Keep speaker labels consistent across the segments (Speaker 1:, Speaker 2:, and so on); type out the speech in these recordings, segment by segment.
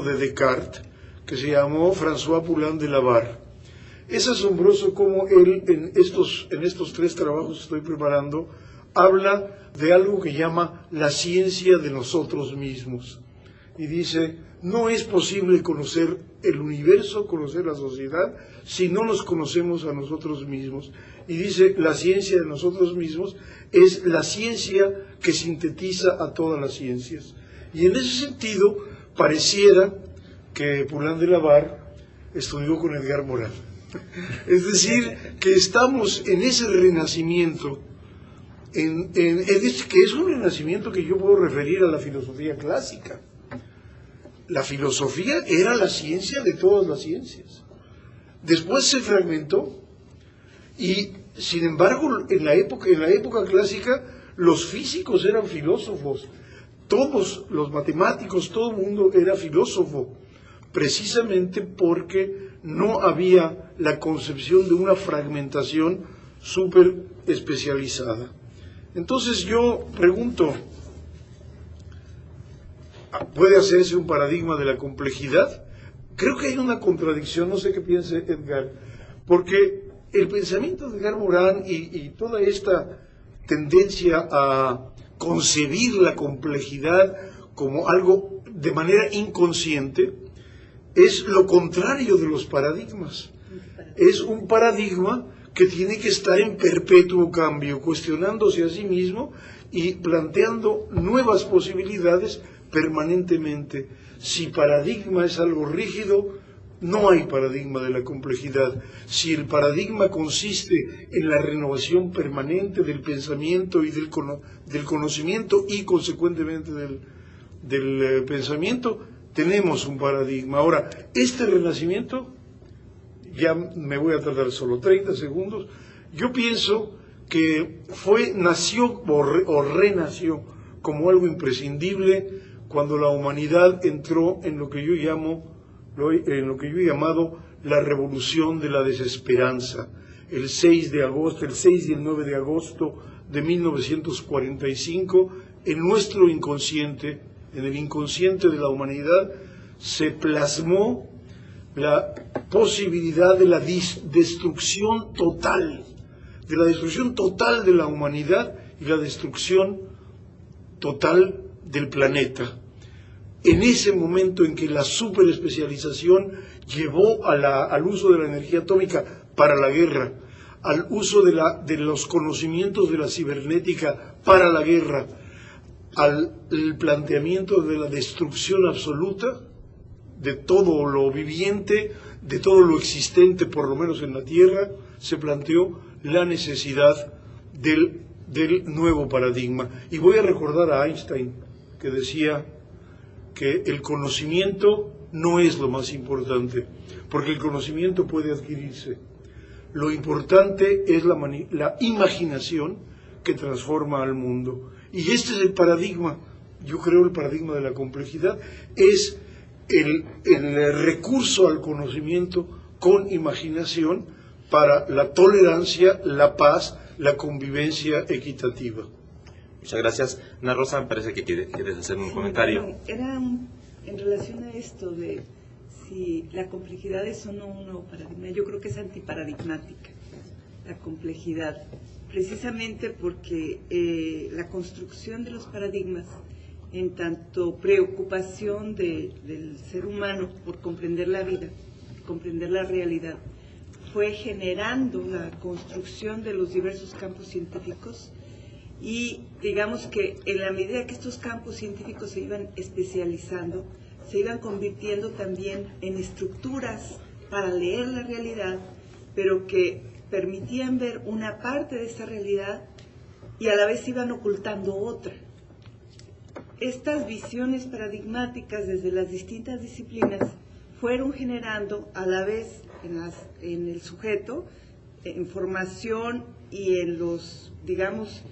Speaker 1: de Descartes, que se llamó François Poulain de la Barre. Es asombroso cómo él, en estos 3 trabajos que estoy preparando, habla de algo que llama la ciencia de nosotros mismos. Y dice, no es posible conocer el universo, conocer la sociedad, si no nos conocemos a nosotros mismos. Y dice, la ciencia de nosotros mismos es la ciencia que sintetiza a todas las ciencias. Y en ese sentido, pareciera que Poulain de la Barre estudió con Edgar Morin. Es decir, que estamos en ese renacimiento, que es un renacimiento que yo puedo referir a la filosofía clásica. La filosofía era la ciencia de todas las ciencias. Después se fragmentó y, sin embargo, en la época clásica, los físicos eran filósofos. Todos los matemáticos, todo el mundo era filósofo, precisamente porque no había la concepción de una fragmentación súper especializada. Entonces yo pregunto, ¿puede hacerse un paradigma de la complejidad? Creo que hay una contradicción, no sé qué piense Edgar, porque el pensamiento de Edgar Morin y toda esta tendencia a concebir la complejidad como algo de manera inconsciente es lo contrario de los paradigmas. Es un paradigma que tiene que estar en perpetuo cambio, cuestionándose a sí mismo y planteando nuevas posibilidades permanentemente. Si paradigma es algo rígido, no hay paradigma de la complejidad. Si el paradigma consiste en la renovación permanente del pensamiento y del conocimiento y consecuentemente del pensamiento, tenemos un paradigma. Ahora, este renacimiento, ya me voy a tardar solo 30 segundos, yo pienso que nació o renació como algo imprescindible cuando la humanidad entró en lo que yo he llamado la revolución de la desesperanza. El 6 y el 9 de agosto de 1945, en nuestro inconsciente, en el inconsciente de la humanidad, se plasmó la posibilidad de la destrucción total, de la humanidad y la destrucción total del planeta. En ese momento en que la superespecialización llevó al uso de la energía atómica para la guerra, al uso de los conocimientos de la cibernética para la guerra, al planteamiento de la destrucción absoluta de todo lo viviente, de todo lo existente, por lo menos en la Tierra, se planteó la necesidad del nuevo paradigma. Y voy a recordar a Einstein, que decía que el conocimiento no es lo más importante, porque el conocimiento puede adquirirse. Lo importante es la imaginación que transforma al mundo. Y este es el paradigma, yo creo el paradigma de la complejidad, es el recurso al conocimiento con imaginación para la tolerancia, la paz, la convivencia equitativa.
Speaker 2: Muchas gracias. Ana Rosa, me parece que quieres hacer un comentario.
Speaker 3: Era en relación a esto de si la complejidad es o no un nuevo paradigma. Yo creo que es antiparadigmática la complejidad, precisamente porque la construcción de los paradigmas, en tanto preocupación del ser humano por comprender la vida, comprender la realidad, fue generando la construcción de los diversos campos científicos. Y digamos que en la medida que estos campos científicos se iban especializando, se iban convirtiendo también en estructuras para leer la realidad, pero que permitían ver una parte de esa realidad y a la vez iban ocultando otra. Estas visiones paradigmáticas desde las distintas disciplinas fueron generando a la vez en el sujeto, en formación y en los, digamos,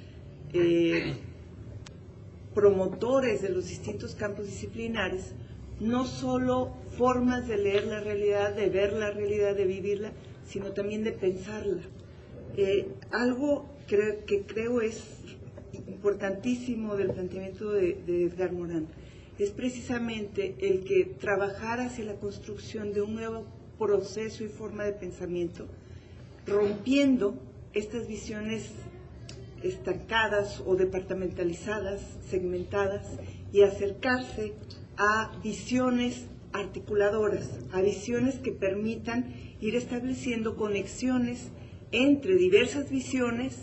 Speaker 3: promotores de los distintos campos disciplinares, no solo formas de leer la realidad, de ver la realidad, de vivirla, sino también de pensarla. Algo que creo es importantísimo del planteamiento de Edgar Morin es precisamente el que trabajar hacia la construcción de un nuevo proceso y forma de pensamiento, rompiendo estas visiones estancadas o departamentalizadas, segmentadas, y acercarse a visiones articuladoras, a visiones que permitan ir estableciendo conexiones entre diversas visiones,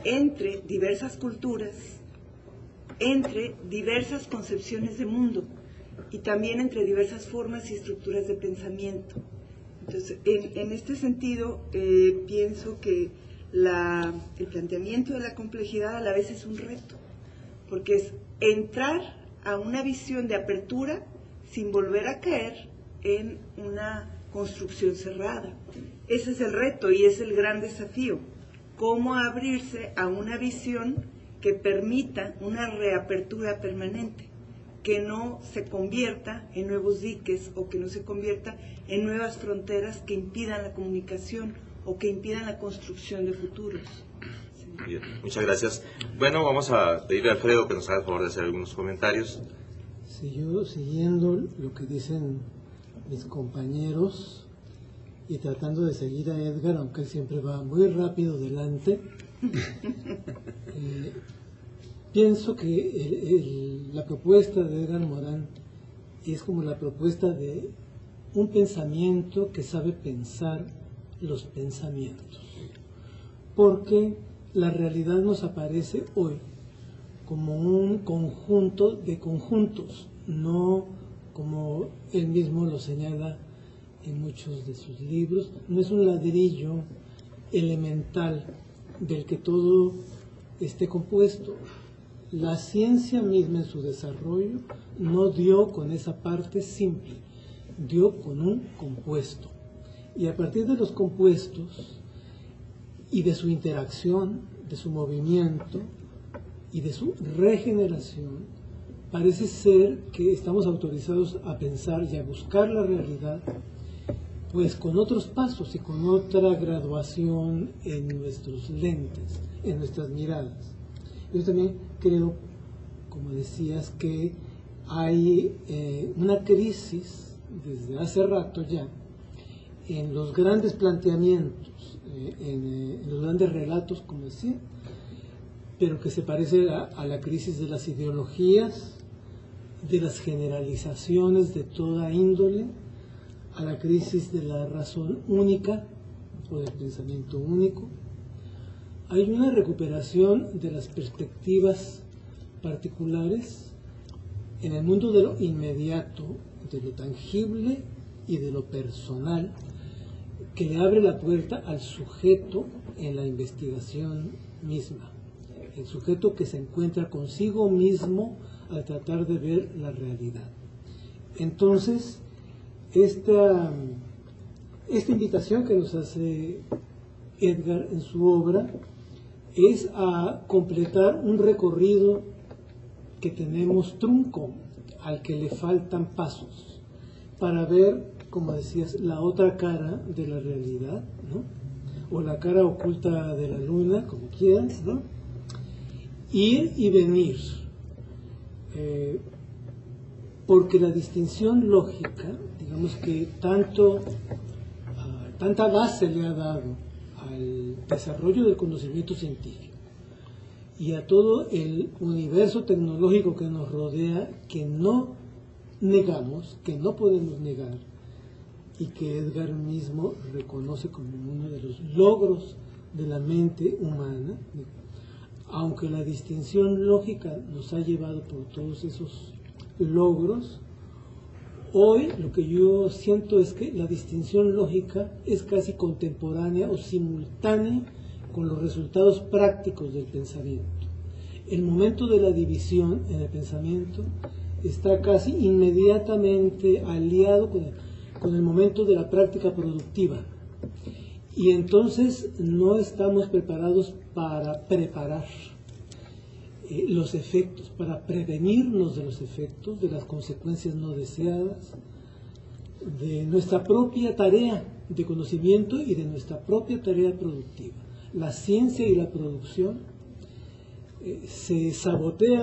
Speaker 3: entre diversas culturas, entre diversas concepciones de mundo y también entre diversas formas y estructuras de pensamiento. Entonces, en este sentido, pienso que el planteamiento de la complejidad a la vez es un reto, porque es entrar a una visión de apertura sin volver a caer en una construcción cerrada. Ese es el reto y es el gran desafío, cómo abrirse a una visión que permita una reapertura permanente, que no se convierta en nuevos diques o que no se convierta en nuevas fronteras que impidan la comunicación o que impidan la construcción de futuros. Sí.
Speaker 2: Bien, muchas gracias. Bueno, vamos a pedirle a Alfredo que nos haga el favor de hacer algunos comentarios.
Speaker 4: Si yo, siguiendo lo que dicen mis compañeros y tratando de seguir a Edgar, aunque él siempre va muy rápido delante, pienso que la propuesta de Edgar Morán es como la propuesta de un pensamiento que sabe pensar los pensamientos, porque la realidad nos aparece hoy como un conjunto de conjuntos, no como él mismo lo señala en muchos de sus libros, no es un ladrillo elemental del que todo esté compuesto. La ciencia misma en su desarrollo no dio con esa parte simple, dio con un compuesto. Y a partir de los compuestos y de su interacción, de su movimiento y de su regeneración, parece ser que estamos autorizados a pensar y a buscar la realidad, pues con otros pasos y con otra graduación en nuestros lentes, en nuestras miradas. Yo también creo, como decías, que hay una crisis desde hace rato ya en los grandes planteamientos, en los grandes relatos, como decía, pero que se parece a la crisis de las ideologías, de las generalizaciones de toda índole, a la crisis de la razón única o del pensamiento único. Hay una recuperación de las perspectivas particulares en el mundo de lo inmediato, de lo tangible y de lo personal, que le abre la puerta al sujeto en la investigación misma, el sujeto que se encuentra consigo mismo al tratar de ver la realidad. Entonces, esta invitación que nos hace Edgar en su obra es a completar un recorrido que tenemos trunco, al que le faltan pasos, para ver, como decías, la otra cara de la realidad, ¿no? O la cara oculta de la luna, como quieras, ¿no? Ir y venir, porque la distinción lógica, digamos que tanta base le ha dado al desarrollo del conocimiento científico y a todo el universo tecnológico que nos rodea, que no negamos, que no podemos negar, y que Edgar mismo reconoce como uno de los logros de la mente humana, aunque la distinción lógica nos ha llevado por todos esos logros. Hoy lo que yo siento es que la distinción lógica es casi contemporánea o simultánea con los resultados prácticos del pensamiento. El momento de la división en el pensamiento está casi inmediatamente aliado con el momento de la práctica productiva. Y entonces no estamos preparados para preparar los efectos, para prevenirnos de los efectos, de las consecuencias no deseadas, de nuestra propia tarea de conocimiento y de nuestra propia tarea productiva. La ciencia y la producción se sabotean